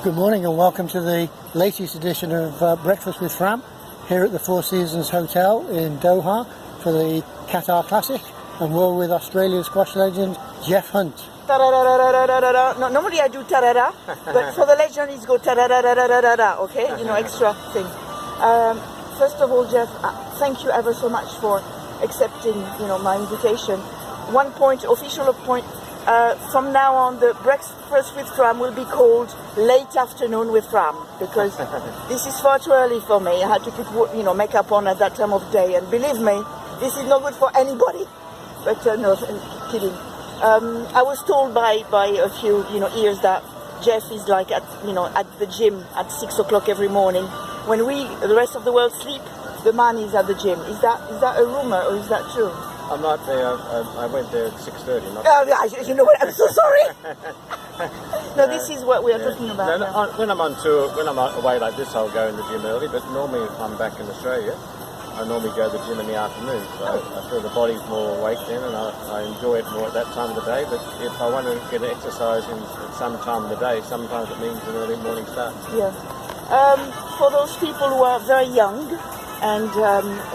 Good morning and welcome to the latest edition of Breakfast with Fram here at the Four Seasons Hotel in Doha for the Qatar Classic, and we're with Australian squash legend Geoff Hunt. No, normally I do ta-da-da, but for the legend it's go ta-da-da-da-da-da-da, okay? You know, extra thing. First of all, Geoff, thank you ever so much for accepting, my invitation. One point, official point, from now on the Breakfast with Fram will be called Late Afternoon with Fram, because this is far too early for me. I had to put, makeup on at that time of day, and believe me, this is not good for anybody. But no, kidding. I was told by a few, ears that Geoff is like at the gym at 6 o'clock every morning. When the rest of the world sleep, the man is at the gym. Is that a rumor or is that true? I'm not there. I went there at 6:30. You know what? I'm so sorry. No, this is what we are talking about. No, when I'm on tour, when I'm away like this, I'll go in the gym early. But normally, if I'm back in Australia, I normally go to the gym in the afternoon. So I feel the body's more awake then, and I enjoy it more at that time of the day. But if I want to get exercise at some time of the day, sometimes it means an early morning start. Yeah. For those people who are very young and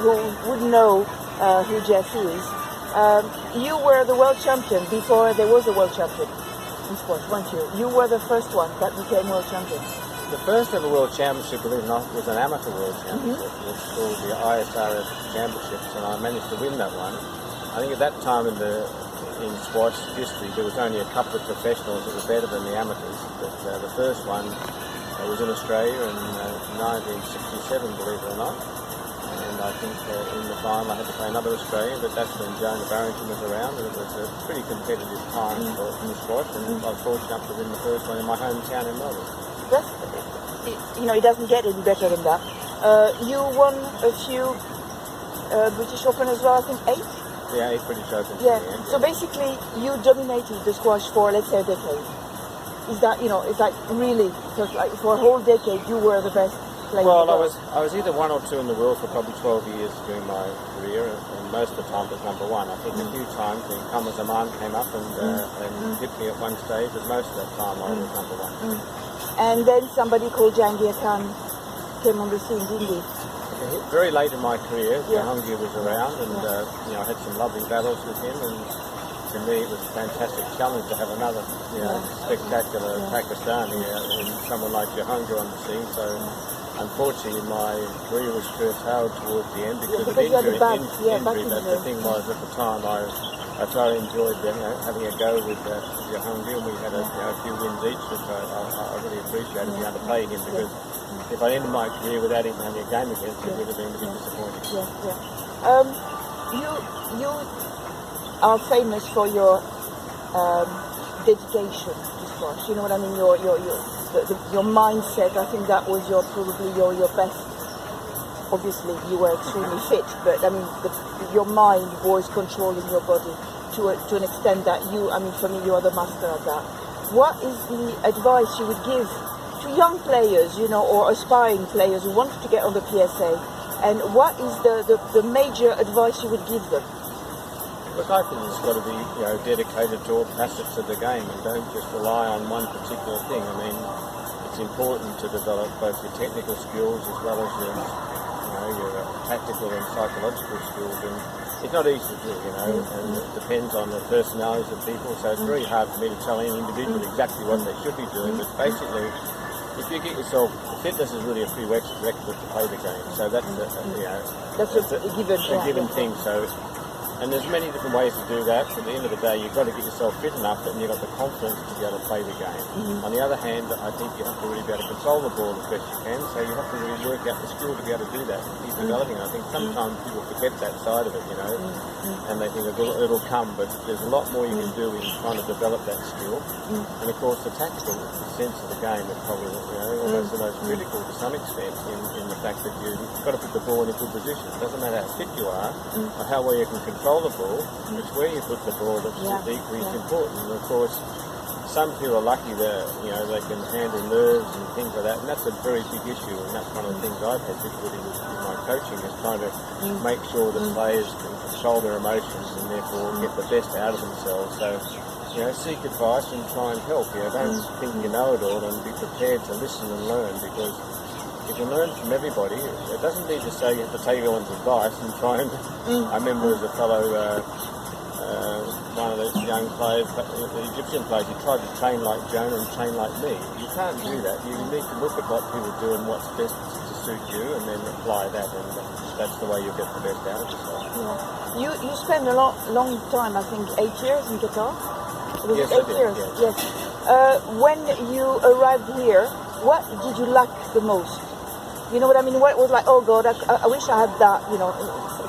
who would know who Geoff is, you were the world champion before there was a world champion in sport, weren't you? You were the first one that became world champion. The first ever world championship, believe it or not, was an amateur world championship. It was called the ISRF Championships, and I managed to win that one. I think at that time in squash history, there was only a couple of professionals that were better than the amateurs. But the first one was in Australia in 1967, believe it or not. And I think in the final I had to play another Australian, but that's when Jonah Barrington was around, and it was a pretty competitive time for squash, and I was fortunate enough to win the first one in my hometown in Melbourne. It doesn't get any better than that. You won a few British Open as well, I think 8? Yeah, 8 British Opens. Yeah. So basically, you dominated the squash for, let's say, a decade. Is that, it's like really, because like for a whole decade, you were the best player. Well, I was either 1 or 2 in the world for probably 12 years during my career, and most of the time it was number 1. I think a few times when Kamal Zaman came up and hit me at one stage, but most of that time I was number 1. And then somebody called Jahangir Khan came on the scene, didn't he? Very late in my career, Jahangir was around, and I had some lovely battles with him, and to me it was a fantastic challenge to have another spectacular Pakistani and someone like Jahangir on the scene. So unfortunately my career was curtailed towards the end because of injury. But the thing was, at the time I thoroughly enjoyed having a go with Jahangir, and we had a few wins each, which I really appreciated being able to play him, because if I ended my career without even having a game against him, it would have been a bit disappointing. You are famous for your dedication to squash. You know what I mean? Your mindset. I think that was probably your best. Obviously, you were extremely fit, but I mean, your mind was controlling your body to an extent that for me, you are the master of that. What is the advice you would give to young players, or aspiring players who want to get on the PSA? And what is the major advice you would give them? Look, I think it's got to be dedicated to all facets of the game, and don't just rely on one particular thing. I mean, it's important to develop both your technical skills as well as your tactical and psychological skills, and it's not easy to do, and it depends on the personalities of people, so it's very hard for me to tell any individual exactly what they should be doing, but basically, if you get yourself, fitness is really a prerequisite to play the game, so that's a given thing, so. And there's many different ways to do that. At the end of the day, you've got to get yourself fit enough and you've got the confidence to be able to play the game. On the other hand, I think you have to really be able to control the ball as best you can, so you have to really work out the skill to be able to do that and keep developing. I think sometimes people forget that side of it, and they think it'll come, but there's a lot more you can do in trying to develop that skill. And of course, the tactical sense of the game is probably almost the most critical to some extent in the fact that you've got to put the ball in a good position. It doesn't matter how fit you are or how well you can control the ball, it's where you put the ball that's equally as important. And of course, some people are lucky that they can handle nerves and things like that, and that's a very big issue. And that's one of the things I've had difficulty with my coaching, is trying to make sure that players can control their emotions and therefore get the best out of themselves. So seek advice and try and help. Don't think you know it all, and be prepared to listen and learn, because if you learn from everybody, it doesn't need to say you have to take everyone's advice and try and... I remember as a fellow, one of the young players, the Egyptian players, he tried to train like Jonah and train like me. You can't do that. You need to look at what people do and what's best to suit you, and then apply that, and that's the way you get the best out of yourself. Yeah. You spent a long time, I think 8 years in Qatar? Yes, I did, yes. When you arrived here, what did you lack the most? You know what I mean? What was like, oh God, I wish I had that,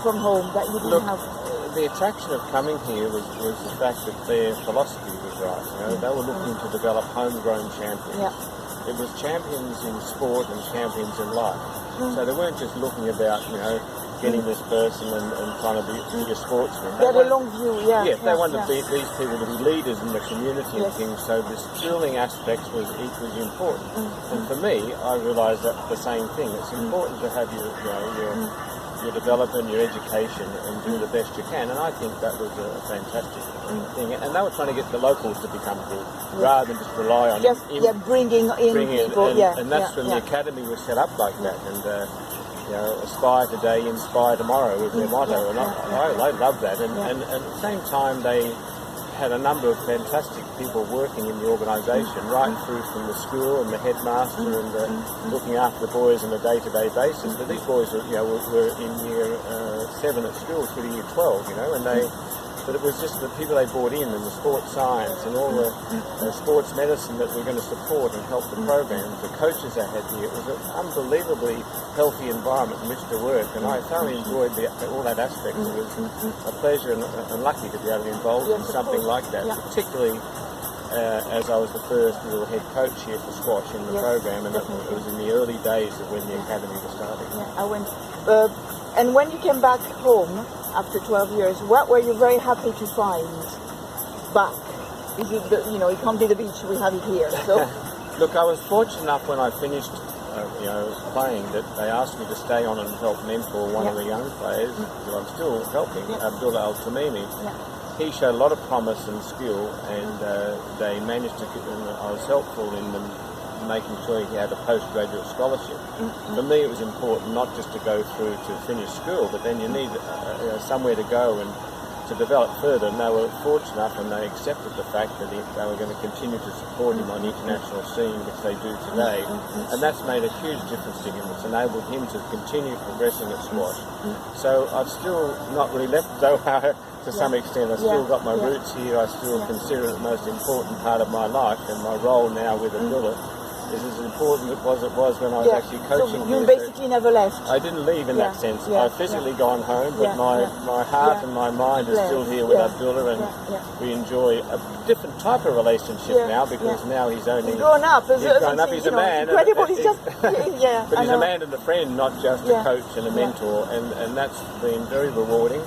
from home that you didn't have. The attraction of coming here was the fact that their philosophy was right. They were looking to develop homegrown champions. Yeah. It was champions in sport and champions in life. So they weren't just looking about, getting this person and trying to be a sportsman. They had a long view, Yes, they wanted these people to be leaders in the community and things, so the schooling aspects was equally important. And for me, I realised that the same thing. It's important to have your development, your education, and do the best you can. And I think that was a fantastic thing. And they were trying to get the locals to become good, rather than just rely on bringing in people. And that's when the academy was set up like that. And aspire today, inspire tomorrow was their motto, and I love that. And at the same time, they had a number of fantastic people working in the organisation, right through from the school and the headmaster and looking after the boys on a day-to-day basis. But these boys were in year 7 at school through to year 12, but it was just the people they brought in, and the sports science and all the sports medicine that we're going to support and help the programs, the coaches they had here. It was an unbelievably healthy environment in which to work, and I thoroughly enjoyed all that aspect. It was a pleasure and lucky to be able to be involved in something like that, particularly as I was the first little head coach here for squash in the program, and it was in the early days of when the academy was starting. I went, and when you came back home after 12 years, what were you very happy to find back? Is it it can't be the beach, we have it here. So look, I was fortunate enough when I finished playing that they asked me to stay on and help mentor one of the young players who I'm still helping, Abdullah Al Tamimi. He showed a lot of promise and skill, and they managed to get, and I was helpful in them making sure he had a postgraduate scholarship. For me, it was important not just to go through to finish school, but then you need somewhere to go and to develop further. And they were fortunate enough, and they accepted the fact that they were going to continue to support him on the international scene, which they do today. And that's made a huge difference to him. It's enabled him to continue progressing at squash. So I've still not really left Doha to some extent. I've still got my roots here. I still consider it the most important part of my life, and my role now with Abdullah is as important as it was when I was actually coaching. So you basically never left. I didn't leave in that sense. I've physically gone home, but my heart and my mind is still here with Abdullah, and we enjoy a different type of relationship now, because now he's only grown up. He's grown up. He's a man. Incredible. He's just but he's a man and a friend, not just a coach and a mentor, and that's been very rewarding.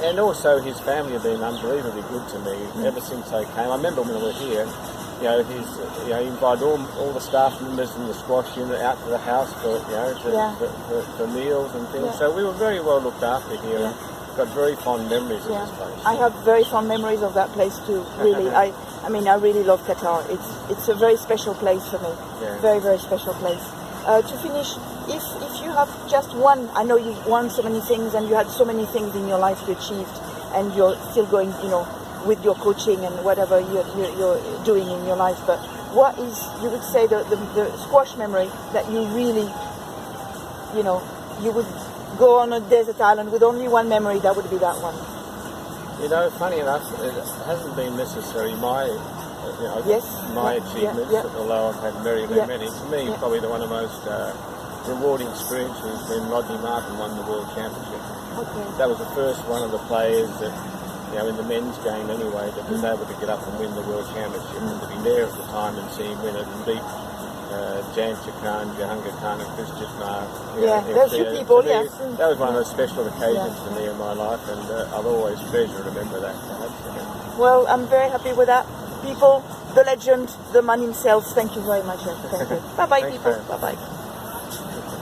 And also his family have been unbelievably good to me ever since I came. I remember when we were here, he invited all the staff members in the squash unit out to the house for for meals and things. So we were very well looked after here. And got very fond memories of this place. I have very fond memories of that place too. Really, I really love Qatar. It's a very special place for me. Very, very special place. To finish, if you have just one, I know you've won so many things and you had so many things in your life you achieved, and you're still going, with your coaching and whatever you're doing in your life. But what is, you would say, the squash memory that you really, you would go on a desert island with only one memory, that would be that one? Funny enough, it hasn't been necessarily my achievements, although I've had very, very many. For me, probably one of the most rewarding experiences when Rodney Martin won the World Championship. That was the first one of the players that, in the men's game anyway, that was able to get up and win the World Championship, and to be there at the time and see him win it and beat Jancha Khan, Jahangir Khan and Chris Jitmar. Those two people, That was one of those special occasions for me in my life, and I'll always treasure and remember that. Well, I'm very happy with that. People, the legend, the man himself, thank you very much. Thank you. Bye-bye, people. Bye-bye.